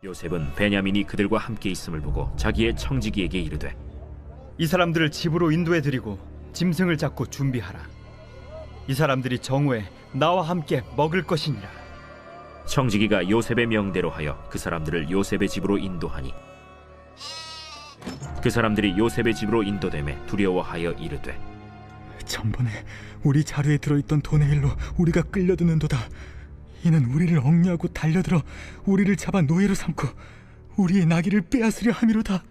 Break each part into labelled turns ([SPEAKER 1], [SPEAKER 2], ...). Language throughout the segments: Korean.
[SPEAKER 1] 요셉은 베냐민이 그들과 함께 있음을 보고 자기의 청지기에게 이르되,
[SPEAKER 2] 이 사람들을 집으로 인도해 드리고 짐승을 잡고 준비하라. 이 사람들이 정오에 나와 함께 먹을 것이니라.
[SPEAKER 1] 청지기가 요셉의 명대로 하여 그 사람들을 요셉의 집으로 인도하니, 그 사람들이 요셉의 집으로 인도되매 두려워하여 이르되,
[SPEAKER 3] 전번에 우리 자루에 들어있던 돈의 일로 우리가 끌려드는도다. 이는 우리를 억류하고 달려들어 우리를 잡아 노예로 삼고 우리의 나귀를 빼앗으려 함이로다.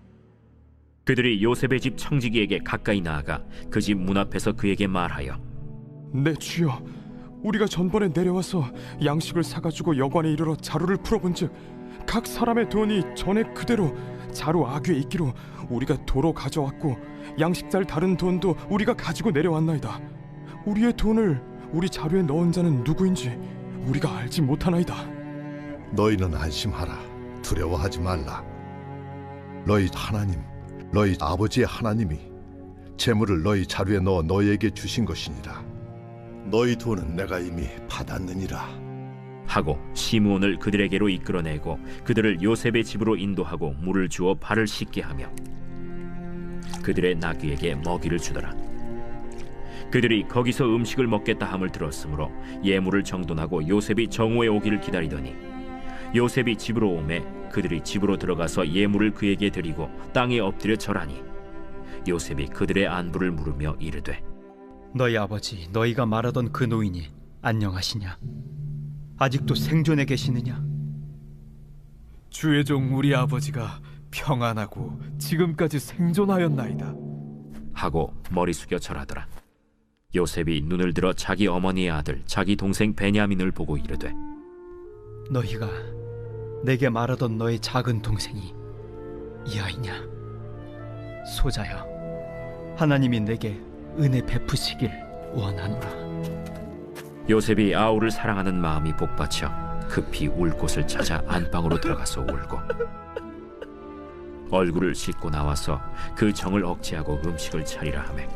[SPEAKER 1] 그들이 요셉의 집 청지기에게 가까이 나아가 그 집 문 앞에서 그에게 말하여,
[SPEAKER 4] 내 주여, 우리가 전번에 내려와서 양식을 사가지고 여관에 이르러 자루를 풀어본즉 각 사람의 돈이 전에 그대로 자루 아귀에 있기로 우리가 도로 가져왔고 양식살 다른 돈도 우리가 가지고 내려왔나이다. 우리의 돈을 우리 자루에 넣은 자는 누구인지 우리가 알지 못하나이다.
[SPEAKER 5] 너희는 안심하라. 두려워하지 말라. 너희 하나님, 너희 아버지의 하나님이 재물을 너희 자루에 넣어 너희에게 주신 것이니라. 너희 돈은 내가 이미 받았느니라
[SPEAKER 1] 하고 시므온을 그들에게로 이끌어내고 그들을 요셉의 집으로 인도하고 물을 주어 발을 씻게 하며 그들의 나귀에게 먹이를 주더라. 그들이 거기서 음식을 먹겠다 함을 들었으므로 예물을 정돈하고 요셉이 정오에 오기를 기다리더니 요셉이 집으로 오매 그들이 집으로 들어가서 예물을 그에게 드리고 땅에 엎드려 절하니 요셉이 그들의 안부를 물으며 이르되,
[SPEAKER 2] 너희 아버지 너희가 말하던 그 노인이 안녕하시냐? 아직도 생존해 계시느냐?
[SPEAKER 6] 주의 종 우리 아버지가 평안하고 지금까지 생존하였나이다
[SPEAKER 1] 하고 머리 숙여 절하더라. 요셉이 눈을 들어 자기 어머니의 아들 자기 동생 베냐민을 보고 이르되,
[SPEAKER 2] 너희가 내게 말하던 너의 작은 동생이 이 아이냐? 소자여, 하나님이 내게 은혜 베푸시길 원하노라.
[SPEAKER 1] 요셉이 아우를 사랑하는 마음이 복받쳐 급히 울 곳을 찾아 안방으로 들어가서 울고 얼굴을 씻고 나와서 그 정을 억제하고 음식을 차리라 하매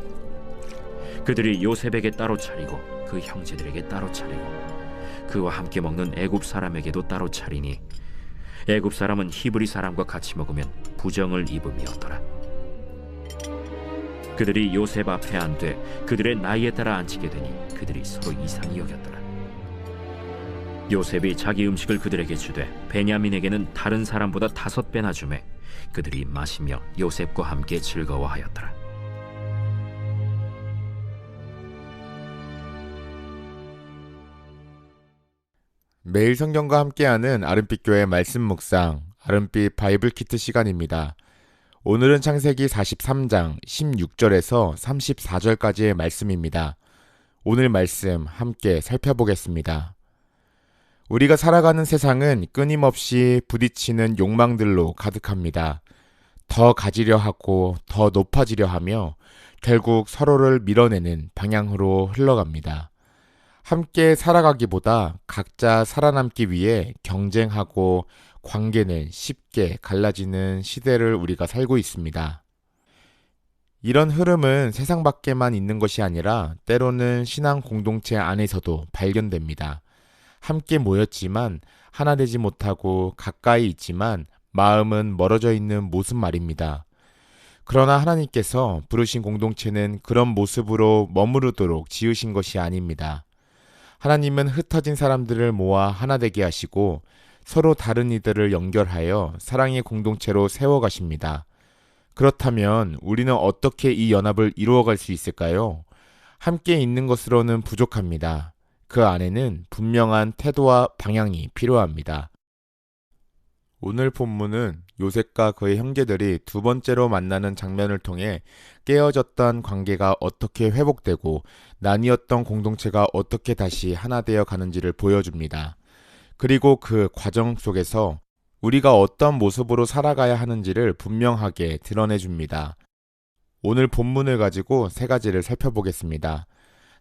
[SPEAKER 1] 그들이 요셉에게 따로 차리고 그 형제들에게 따로 차리고 그와 함께 먹는 애굽 사람에게도 따로 차리니 애굽 사람은 히브리 사람과 같이 먹으면 부정을 입음이었더라. 그들이 요셉 앞에 앉되 그들의 나이에 따라 앉히게 되니 그들이 서로 이상히 여겼더라. 요셉이 자기 음식을 그들에게 주되 베냐민에게는 다른 사람보다 5배나 주매 그들이 마시며 요셉과 함께 즐거워하였더라.
[SPEAKER 7] 매일 성경과 함께하는 아름빛 교회 말씀 묵상, 아름빛 바이블 키트 시간입니다. 오늘은 창세기 43장 16절에서 34절까지의 말씀입니다. 오늘 말씀 함께 살펴보겠습니다. 우리가 살아가는 세상은 끊임없이 부딪히는 욕망들로 가득합니다. 더 가지려 하고 더 높아지려 하며 결국 서로를 밀어내는 방향으로 흘러갑니다. 함께 살아가기보다 각자 살아남기 위해 경쟁하고 관계는 쉽게 갈라지는 시대를 우리가 살고 있습니다. 이런 흐름은 세상 밖에만 있는 것이 아니라 때로는 신앙 공동체 안에서도 발견됩니다. 함께 모였지만 하나 되지 못하고 가까이 있지만 마음은 멀어져 있는 모습 말입니다. 그러나 하나님께서 부르신 공동체는 그런 모습으로 머무르도록 지으신 것이 아닙니다. 하나님은 흩어진 사람들을 모아 하나 되게 하시고 서로 다른 이들을 연결하여 사랑의 공동체로 세워가십니다. 그렇다면 우리는 어떻게 이 연합을 이루어갈 수 있을까요? 함께 있는 것으로는 부족합니다. 그 안에는 분명한 태도와 방향이 필요합니다. 오늘 본문은 요셉과 그의 형제들이 두 번째로 만나는 장면을 통해 깨어졌던 관계가 어떻게 회복되고 나뉘었던 공동체가 어떻게 다시 하나 되어 가는지를 보여줍니다. 그리고 그 과정 속에서 우리가 어떤 모습으로 살아가야 하는지를 분명하게 드러내줍니다. 오늘 본문을 가지고 3가지를 살펴보겠습니다.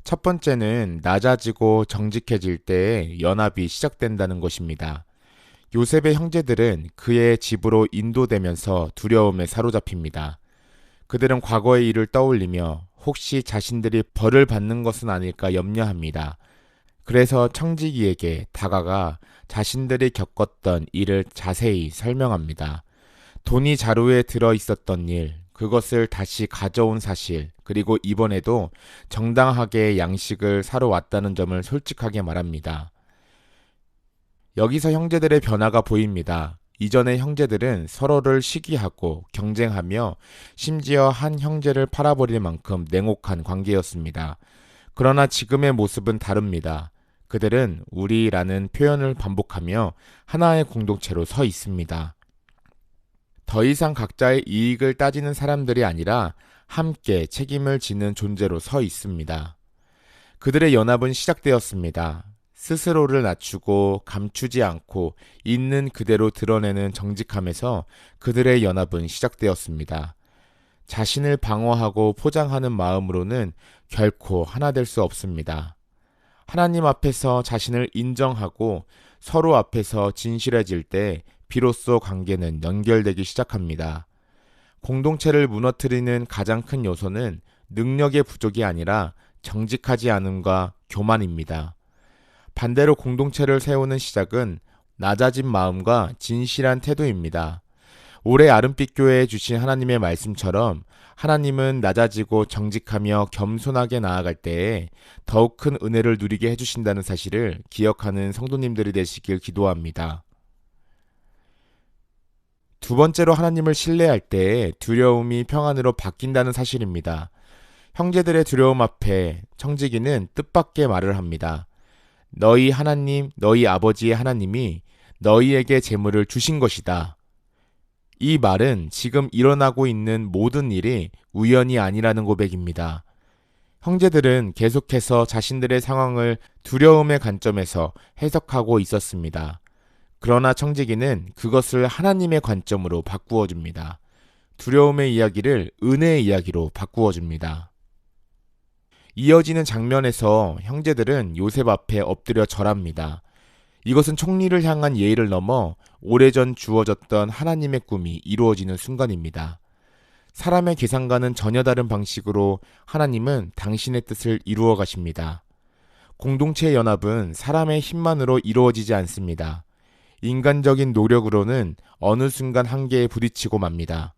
[SPEAKER 7] 첫 번째는 낮아지고 정직해질 때에 연합이 시작된다는 것입니다. 요셉의 형제들은 그의 집으로 인도되면서 두려움에 사로잡힙니다. 그들은 과거의 일을 떠올리며 혹시 자신들이 벌을 받는 것은 아닐까 염려합니다. 그래서 청지기에게 다가가 자신들이 겪었던 일을 자세히 설명합니다. 돈이 자루에 들어 있었던 일, 그것을 다시 가져온 사실, 그리고 이번에도 정당하게 양식을 사러 왔다는 점을 솔직하게 말합니다. 여기서 형제들의 변화가 보입니다. 이전의 형제들은 서로를 시기하고 경쟁하며 심지어 한 형제를 팔아버릴 만큼 냉혹한 관계였습니다. 그러나 지금의 모습은 다릅니다. 그들은 우리라는 표현을 반복하며 하나의 공동체로 서 있습니다. 더 이상 각자의 이익을 따지는 사람들이 아니라 함께 책임을 지는 존재로 서 있습니다. 그들의 연합은 시작되었습니다. 스스로를 낮추고 감추지 않고 있는 그대로 드러내는 정직함에서 그들의 연합은 시작되었습니다. 자신을 방어하고 포장하는 마음으로는 결코 하나 될 수 없습니다. 하나님 앞에서 자신을 인정하고 서로 앞에서 진실해질 때 비로소 관계는 연결되기 시작합니다. 공동체를 무너뜨리는 가장 큰 요소는 능력의 부족이 아니라 정직하지 않음과 교만입니다. 반대로 공동체를 세우는 시작은 낮아진 마음과 진실한 태도입니다. 올해 아름빛 교회에 주신 하나님의 말씀처럼 하나님은 낮아지고 정직하며 겸손하게 나아갈 때에 더욱 큰 은혜를 누리게 해주신다는 사실을 기억하는 성도님들이 되시길 기도합니다. 두 번째로 하나님을 신뢰할 때에 두려움이 평안으로 바뀐다는 사실입니다. 형제들의 두려움 앞에 청지기는 뜻밖의 말을 합니다. 너희 하나님, 너희 아버지의 하나님이 너희에게 재물을 주신 것이다. 이 말은 지금 일어나고 있는 모든 일이 우연이 아니라는 고백입니다. 형제들은 계속해서 자신들의 상황을 두려움의 관점에서 해석하고 있었습니다. 그러나 청지기는 그것을 하나님의 관점으로 바꾸어 줍니다. 두려움의 이야기를 은혜의 이야기로 바꾸어 줍니다. 이어지는 장면에서 형제들은 요셉 앞에 엎드려 절합니다. 이것은 총리를 향한 예의를 넘어 오래전 주어졌던 하나님의 꿈이 이루어지는 순간입니다. 사람의 계산과는 전혀 다른 방식으로 하나님은 당신의 뜻을 이루어 가십니다. 공동체의 연합은 사람의 힘만으로 이루어지지 않습니다. 인간적인 노력으로는 어느 순간 한계에 부딪히고 맙니다.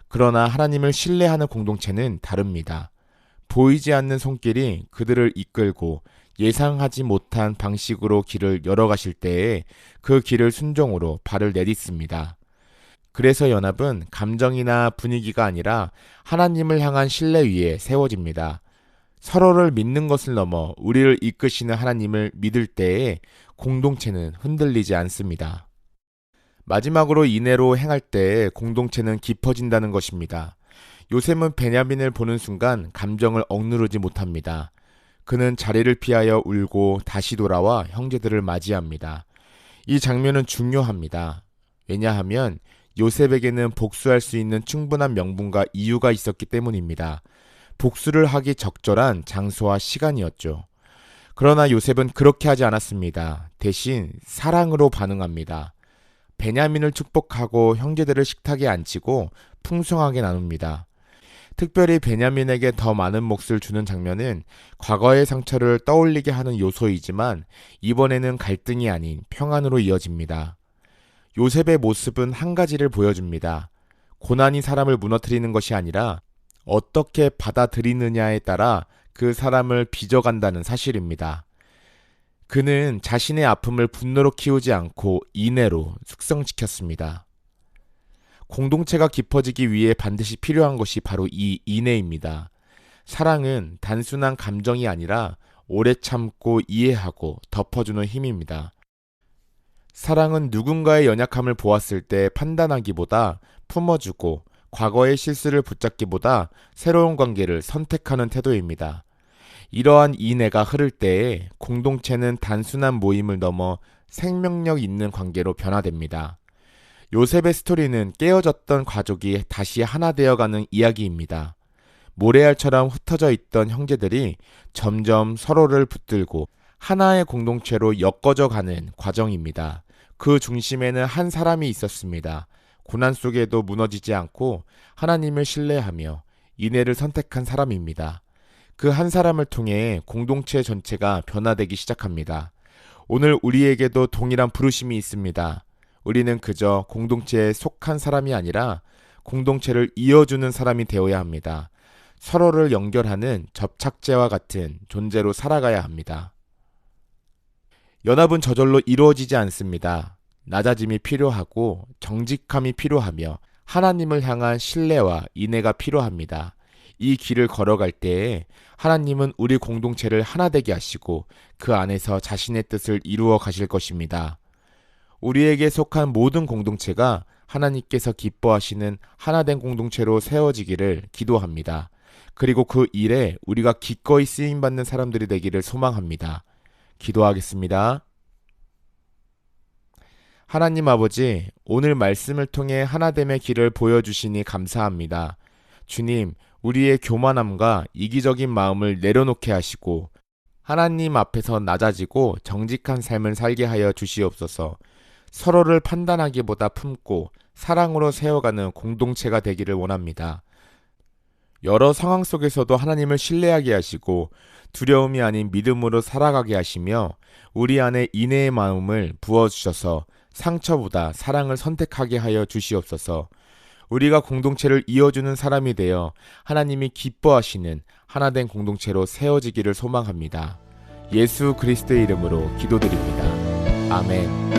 [SPEAKER 7] 그러나 하나님을 신뢰하는 공동체는 다릅니다. 보이지 않는 손길이 그들을 이끌고 예상하지 못한 방식으로 길을 열어가실 때에 그 길을 순종으로 발을 내딛습니다. 그래서 연합은 감정이나 분위기가 아니라 하나님을 향한 신뢰 위에 세워집니다. 서로를 믿는 것을 넘어 우리를 이끄시는 하나님을 믿을 때에 공동체는 흔들리지 않습니다. 마지막으로 인애로 행할 때에 공동체는 깊어진다는 것입니다. 요셉은 베냐민을 보는 순간 감정을 억누르지 못합니다. 그는 자리를 피하여 울고 다시 돌아와 형제들을 맞이합니다. 이 장면은 중요합니다. 왜냐하면 요셉에게는 복수할 수 있는 충분한 명분과 이유가 있었기 때문입니다. 복수를 하기 적절한 장소와 시간이었죠. 그러나 요셉은 그렇게 하지 않았습니다. 대신 사랑으로 반응합니다. 베냐민을 축복하고 형제들을 식탁에 앉히고 풍성하게 나눕니다. 특별히 베냐민에게 더 많은 몫을 주는 장면은 과거의 상처를 떠올리게 하는 요소이지만 이번에는 갈등이 아닌 평안으로 이어집니다. 요셉의 모습은 한 가지를 보여줍니다. 고난이 사람을 무너뜨리는 것이 아니라 어떻게 받아들이느냐에 따라 그 사람을 빚어간다는 사실입니다. 그는 자신의 아픔을 분노로 키우지 않고 인애로 숙성시켰습니다. 공동체가 깊어지기 위해 반드시 필요한 것이 바로 이 인애입니다. 사랑은 단순한 감정이 아니라 오래 참고 이해하고 덮어주는 힘입니다. 사랑은 누군가의 연약함을 보았을 때 판단하기보다 품어주고 과거의 실수를 붙잡기보다 새로운 관계를 선택하는 태도입니다. 이러한 인애가 흐를 때에 공동체는 단순한 모임을 넘어 생명력 있는 관계로 변화됩니다. 요셉의 스토리는 깨어졌던 가족이 다시 하나 되어가는 이야기입니다. 모래알처럼 흩어져 있던 형제들이 점점 서로를 붙들고 하나의 공동체로 엮어져 가는 과정입니다. 그 중심에는 한 사람이 있었습니다. 고난 속에도 무너지지 않고 하나님을 신뢰하며 인애를 선택한 사람입니다. 그 한 사람을 통해 공동체 전체가 변화되기 시작합니다. 오늘 우리에게도 동일한 부르심이 있습니다. 우리는 그저 공동체에 속한 사람이 아니라 공동체를 이어주는 사람이 되어야 합니다. 서로를 연결하는 접착제와 같은 존재로 살아가야 합니다. 연합은 저절로 이루어지지 않습니다. 낮아짐이 필요하고 정직함이 필요하며 하나님을 향한 신뢰와 인애가 필요합니다. 이 길을 걸어갈 때에 하나님은 우리 공동체를 하나 되게 하시고 그 안에서 자신의 뜻을 이루어 가실 것입니다. 우리에게 속한 모든 공동체가 하나님께서 기뻐하시는 하나된 공동체로 세워지기를 기도합니다. 그리고 그 일에 우리가 기꺼이 쓰임받는 사람들이 되기를 소망합니다. 기도하겠습니다. 하나님 아버지, 오늘 말씀을 통해 하나됨의 길을 보여주시니 감사합니다. 주님, 우리의 교만함과 이기적인 마음을 내려놓게 하시고 하나님 앞에서 낮아지고 정직한 삶을 살게 하여 주시옵소서. 서로를 판단하기보다 품고 사랑으로 세워가는 공동체가 되기를 원합니다. 여러 상황 속에서도 하나님을 신뢰하게 하시고 두려움이 아닌 믿음으로 살아가게 하시며 우리 안에 인애의 마음을 부어주셔서 상처보다 사랑을 선택하게 하여 주시옵소서. 우리가 공동체를 이어주는 사람이 되어 하나님이 기뻐하시는 하나된 공동체로 세워지기를 소망합니다. 예수 그리스도의 이름으로 기도드립니다. 아멘.